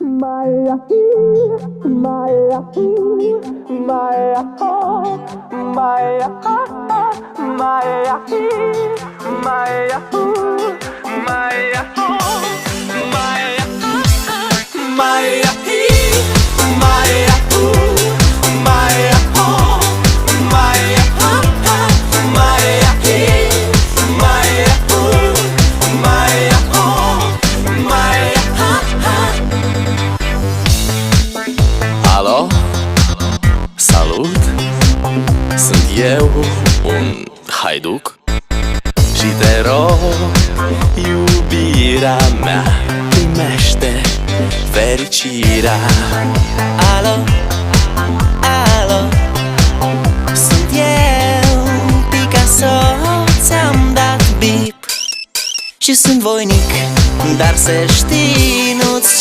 Maya, Maya, Maya, Maya, Maya, Maya, Maya, Alo, salut, sunt eu, un haiduc și te rog, iubirea mea, primește fericirea. Alo, alo, sunt eu, Picasso, ți-am dat bip și sunt voinic, dar să știi,